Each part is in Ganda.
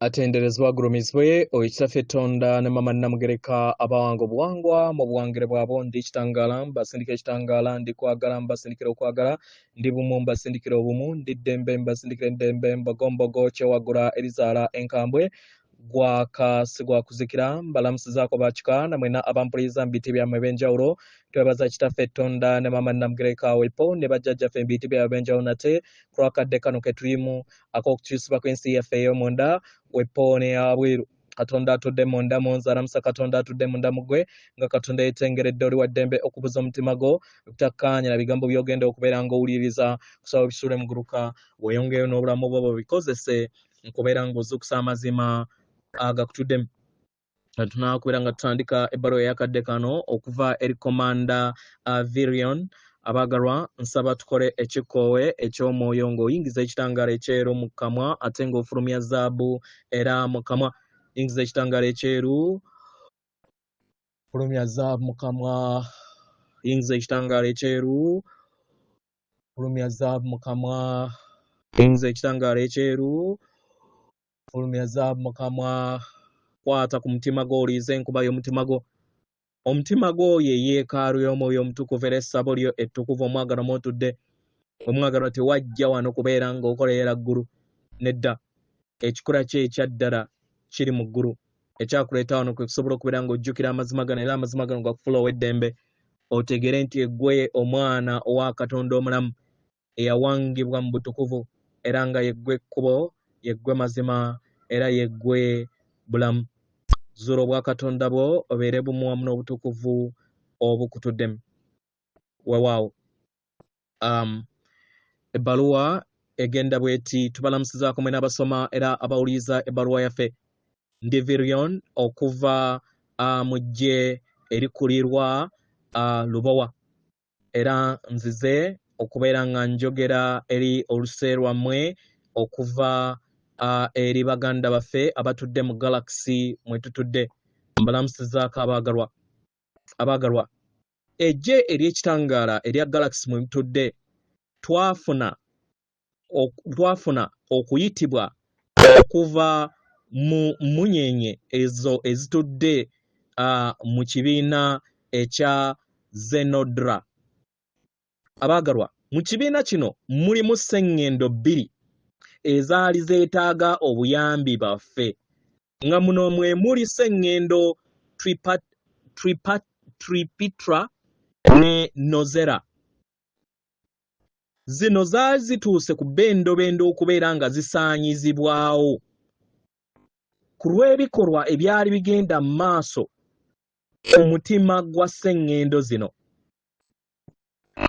atenderezwa agulumizibwe oikitaffe Tonda ne mama Namugereka abawango buwangwa mu buwangire bwabo ndi kitangala mbasindikira ekitangala ndi kwagala mbasindikira okwagala ndi bumu mbasindikira obumu ndi ddembe mbasindikira eddembe mbogombogo kyewagula erizaala enkambwe gwakasigwa kuzikira mbalamusizaako bakika namwena abampuliza mbiti byammwe eb'enjawulo twebaza kitaffe Tonda ne mama Namugereka wepo ne bajjajjaffe mbiti byabwe eb'enjawulo nate kulwakadde kano ke tulimu ak'okukyusibwa kw'ensi yaffe ey'omunda wepo ne abweru Katonda atudde munda munzalamusa Katonda atudde munda mugwe nga Katonda yetengeredde oli wa ddembe okubuza omutima gwo butakkaanya na bigambo by'ogenda okubeera ng'owuliriza kusaba bisuule muguruka weeyongeyo n'obulamu bwo bikozese nkubeera ng'ozuukusa amazima agakutuddemu tunakubeera nga tutandika ebbaluwa eyakadde kano okuva eri komanda Virion abagalwa nsaba tukole ekikoowe eky'omwoyo ng'oyingiza ekitangaala ekyeru mu kamwa ate ng'ofulumya zaabu era mu kamwa yingiza ekitangaala ekyeru fulumya zaabu mu kamwa yingiza ekitangaala ekyeru fulumya zaabu mu kamwa yingiza ekitangaala ekyeru fulumya zaabu mu kamwa kwata ku mutima gwo oliiza enkuba y'omutima gwo omutima gwo ye yeekaalu y'omwoyo omutukuvu era essabo lyo ettukuvu omwagalwa mwotudde omwagalwa tewajja wano kubeera ng'okolerera ggulu nedda ekikula kye ekyaddala kiri mu ggulu ekyakuleeta wano kwe kusobola okubeera ng'ojjukira amazima gano era amazima gano gakufuula ow'eddembe otegere nti eggwe omwana owa Katonda omulamu eyawangibwa mu butukuvu era nga yeggwe ekkubo yeggwe mazima era yeggwe bulamu zuula obwa Katonda bwo obeere bumu wamu n'obutukuvu obukutuddemu weewaawo ebbaluwa egenda bweti tubalamusizaako mwena abasoma era abawuliriza ebbaluwa yaffe ndi Virion okuva mu ggye erikulirwa Lubowa era nzize okubeera nga njogera eri oluse lwammwe okuva eri baganda baffe abatudde mu Galaxy mwe tutudde mbalamusizaako abaagalwa eggye ery'ekitangaala erya Galaxy mwe tutudde twafuna okuyitibwa okuva mu munyenye ezo ezitudde mu kibiina ekya Zenodra abaagalwa mu kibiina kino mulimu sseŋŋendo bbiri ezaali zeetaaga obuyambi baffe nga muno mwe muli sseŋŋendo Tripitra ne Nozera zino zaali zituuse ku bendobendo okubeera nga zisaanyizibwawo ku lw'ebikolwa ebyali bigenda mu maaso omutima gwa sseŋŋendo zino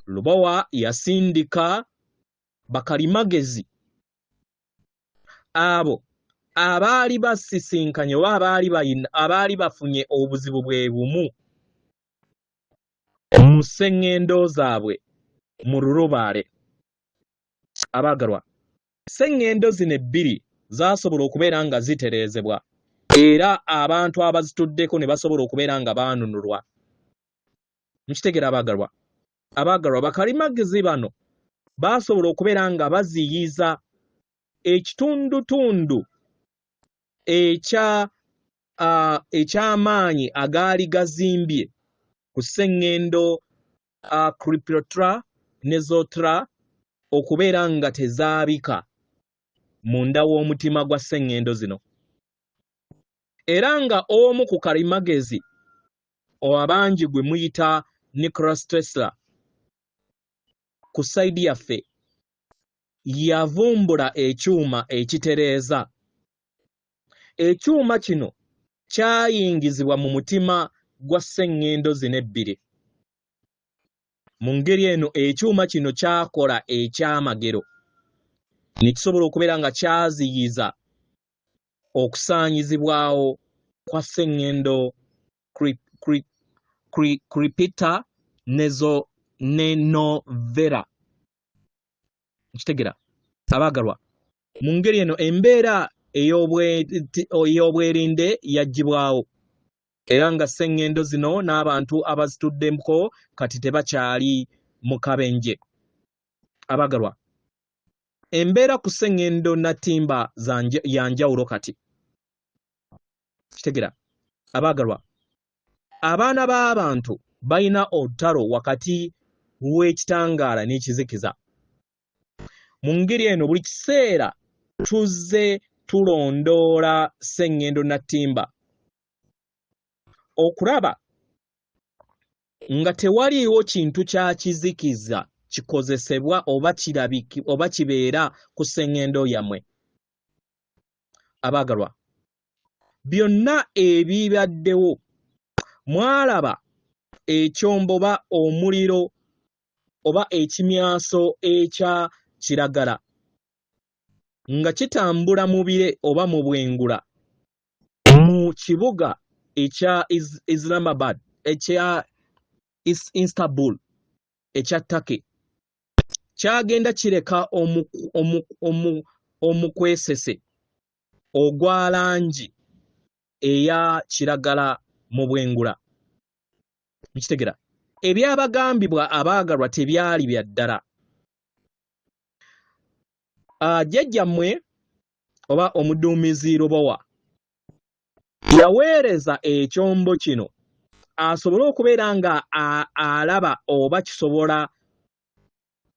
Lubowa yasindika bakalimagezi abo abaali basisinkanye oba abaali bafunye obuzibu bwe bumu mu sseŋŋendo zaabwe mu lulubaale abaagalwa sseŋŋendo zino ebbiri zaasobola okubeera nga zitereezebwa era abantu abazituddeko ne basobola okubeera nga baanunulwa mukitegera abaagalwa bakalimagezi bano baasobola okubeera nga baziyiza ekitundutundu eky'amaanyi agaali gazimbye ku sseŋŋendo Tripitra ne Zotra okubeera nga tezaabika munda w'omutima gwa sseŋŋendo zino era nga omu ku kalimagezi abangi gwe muyita Nikola Tesla ku sayidi yaffe yavumbula ekyuma ekitereeza ekyuma kino kyayingizibwa mu mutima gwa sseŋŋendo zino ebbiri mu ngeri eno ekyuma kino kyakola ekyamagero ne kisobola okubeera nga kyaziyiza okusaanyizibwawo kwa sseŋŋendo Tripitra ne Novera nkitegera abaagalwa mu ngeri eno embeera ey'obwerinde yaggyibwawo era nga sseŋŋendo zino n'abantu abazituddeko kati tebakyali mu kabenje abaagalwa embeera ku sseŋŋendo natimba ya njawulo kati kitegera abaagalwa abaana b'abantu balina olutalo wakati w'ekitangaala n'ekizikiza mu ngeri eno buli kiseera tuzze tulondoola Sseŋŋendo Nattimba okulaba nga tewaliiwo kintu kya kizikiza kikozesebwa oba kibeera ku sseŋŋendo yammwe. Abaagalwa, byonna ebibaddewo mwalaba ekyombo oba omuliro oba ekimyaso ekya kiragala nga kitambula mu bire oba mu bwengula mu kibuga ekya Islamabad ekya Istanbul ekya Turkey kyagenda kireka omukwesese ogwa langi eya kiragala mu bwengula. Mukitegera ebyabagambibwa abaagalwa tebyali bya ddala. Jjajjammwe oba omuduumizi Lubowa yaweereza ekyombo kino asobole okubeera nga alaba oba kisobola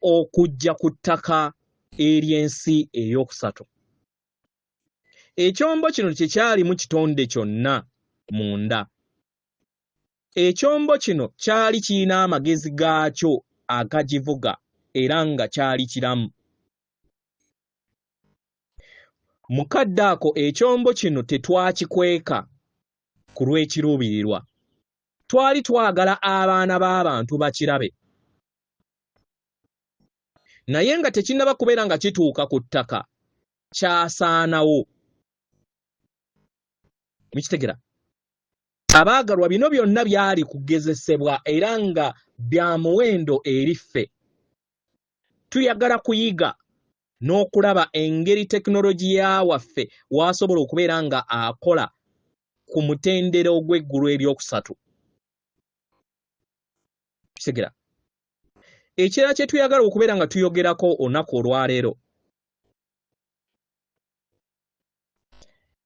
okujja ku ttaka ery'ensi ey'okusatu. Ekyombo kino kyekyalimu kitonde kyonna munda. Ekyombo kino kyali kirina amagezi gaakyo agagivuga era nga kyali kiramu. Mukadde ako ekyombo kino tetwakikweka ku lw'ekiruubirirwa. Twali twagala abaana b'abantu bakirabe. Naye nga tekinnaba kubeera nga kituuka ku ttaka kyasaanawo. Mukitegera? Abaagalwa, bino byonna byali kugezesebwa era nga bya muwendo eri ffe. Tuyagala kuyiga n'okulaba engeri tekinologiya waffe w'asobola okubeera nga akola ku mutendera ogw'eggulu eryokusatu. Kitegera? Ekirala kye tuyagala okubeera nga tuyogerako olunaku olwaleero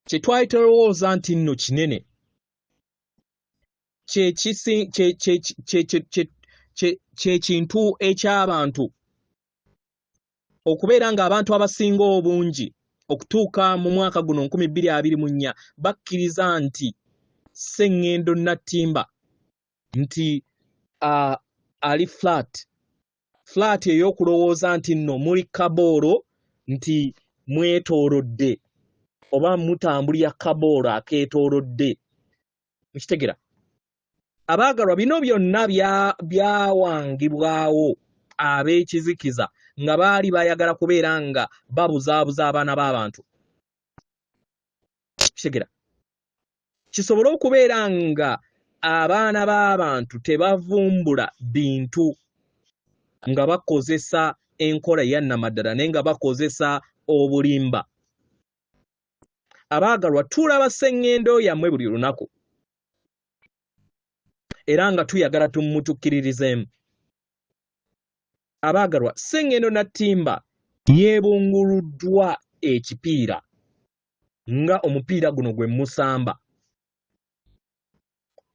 kye twali tulowooza nti nno kinene kye kintu eky'abantu okubeera ng'abantu abasinga obungi okutuuka mu mwaka guno 2024 bakkiriza nti Sseŋŋendo Nattimba nti ali flat ey'okulowooza nti nno muli kaboolo nti mwetoolodde oba mutambulira kaboolo akeetoolodde. Mukitegera? Abaagalwa, bino byonna byawangibwawo ab'ekizikiza nga baali bayagala kubeera nga babuzaabuza abaana b'abantu. Kitegera? Kisobole okubeera nga abaana b'abantu tebavumbula bintu nga bakozesa enkola ya nnamaddala naye nga bakozesa obulimba. Abaagalwa, tulaba Sseŋŋendo yammwe buli lunaku era nga tuyagala tumutukkiririzeemu. Abaagalwa, Sseŋŋendo Nattimba yeebunguluddwa ekipiira nga omupiira guno gwe musamba.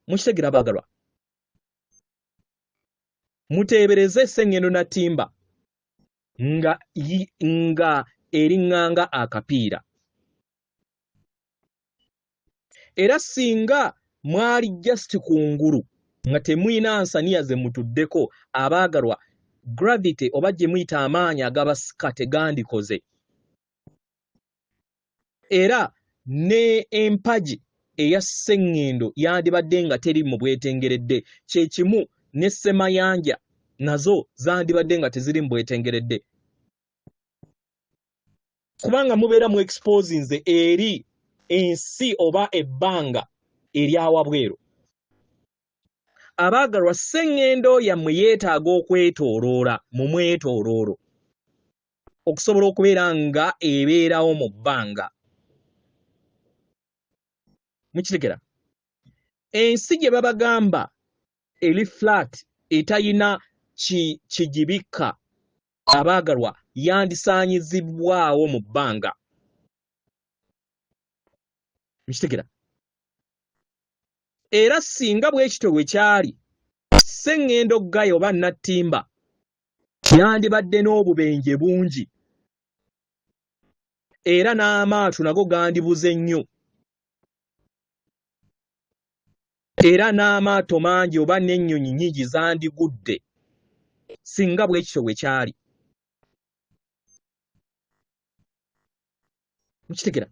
Mukitegera abaagalwa? Muteebereze Sseŋŋendo Nattimba nga eriŋŋanga akapiira. Era singa mwali just kungulu nga temuyina nsaniya ze mutuddeko, abaagalwa, gravity oba gye muyita amaanyi agabasika tegandikoze. Era ne empagi eya Sseŋŋendo yandibadde nga teri mu bwetengeredde, kye kimu ne Ssemayanja nazo zandibadde nga teziri mu bwetengeredde. Kubanga mubeera mu exposinze eri ensi oba ebbanga eryawabweru. Abaagalwa, Sseŋŋendo yammwe yeetaaga okwetooloola mu mwetooloolo okusobola okubeera nga ebeerawo mu bbanga. Mukitegera? Ensi gye babagamba eri flat etayina kigibikka, abaagalwa, yandisaanyizibwawo mu bbanga. Mukitegera? era singa bwekityo bwe kyali Sseŋŋendo Gayo oba Nattimba yandibadde n'obubenje bungi era n'amaato nago gandibuze nnyo era n'amaato mangi oba n'ennyonyi nnyingi zandigudde singa bwekityo bwe kyali. Mukitegera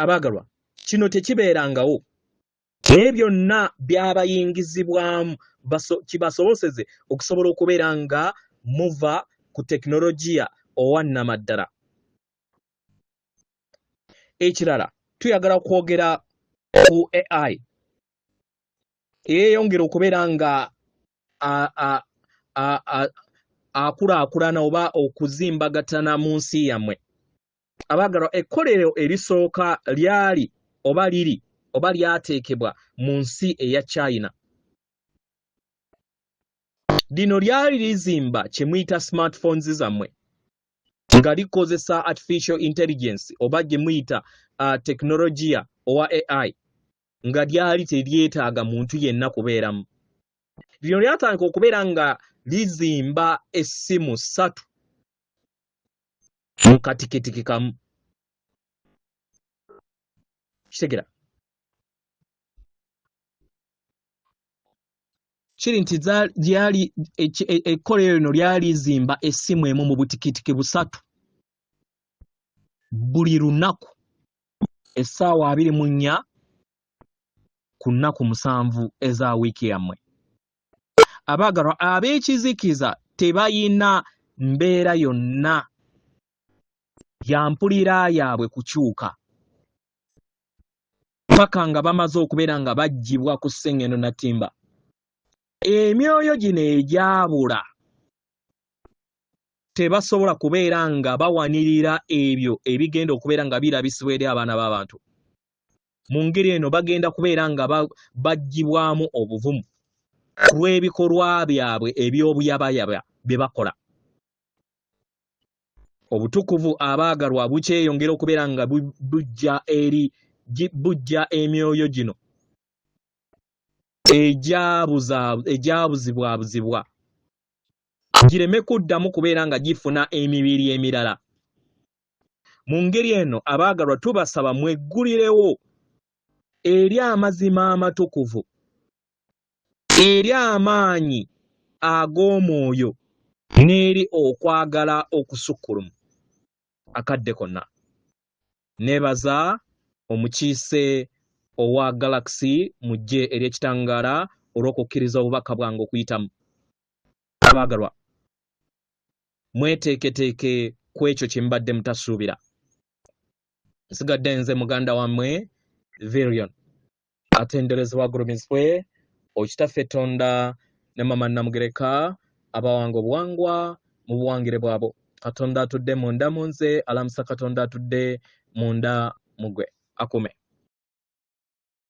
abaagalwa, kino tekibeerangawo naye byonna byabayingizibwamu kibasoboseze okusobola okubeera nga muva ku tekinologiya owannamaddala. Ekirala tuyagala kwogera ku AI eyeeyongera okubeera nga akulaakulana oba okuzimbagatana mu nsi yammwe. Abaagalwa, ekkolero erisooka lyali oba liri oba lyateekebwa mu nsi eya China. Lino lyali lizimba kye muyita smartphones zammwe nga likozesa artificial intelligence oba gye muyita tekinologiya owa AI nga lyali teryetaaga muntu yenna kubeeramu. Lino lyatandika okubeera nga lizimba essimu 3 mu katikitiki kamu. Kitegera kiri nti lyali ekkolero lino lyali zimba essimu emu mu butikitiki 3 buli lunaku essaawa 24 ku nnaku 7 eza wiiki yammwe. Abaagalwa, ab'ekizikiza tebayina mbeera yonna ya mpulira yaabwe kukyuka paka nga bamaze okubeera nga baggyibwa ku Sseŋŋendo Nattimba. Emyoyo gino egyabula tebasobola kubeera nga bawanirira ebyo ebigenda okubeera nga birabisibwa eri abaana b'abantu. Mu ngeri eno bagenda kubeera nga baggyibwamu obuvumu ku lw'ebikolwa byabwe eby'obuyabayaba bye bakola. Obutukuvu abaagalwa bukyeyongera okubeera nga bujja emyoyo gino egyabuzibwabuzibwa gireme kuddamu kubeera nga gifuna emibiri emirala. Mu ngeri eno abaagalwa tubasaba mweggulirewo eri amazima amatukuvu, eri amaanyi ag'omwoyo n'eri okwagala okusukkulumu akadde konna. Neebaza omukiise owa Galaxy mu ggye ery'ekitangaala olw'okukkiriza obubaka bwange okuyitamu. Abaagalwa, mweteeketeeke ku ekyo kye mbadde mutasuubira. Nsigadde nze muganda wammwe Virion atenderezebwa agulumizibwe okitaffe Tonda ne Mama Namugereka abawanga obuwangwa mu buwangire bwabo. Katonda atudde munda mu nze, alamusa Katonda atudde munda mu gwe. Akume.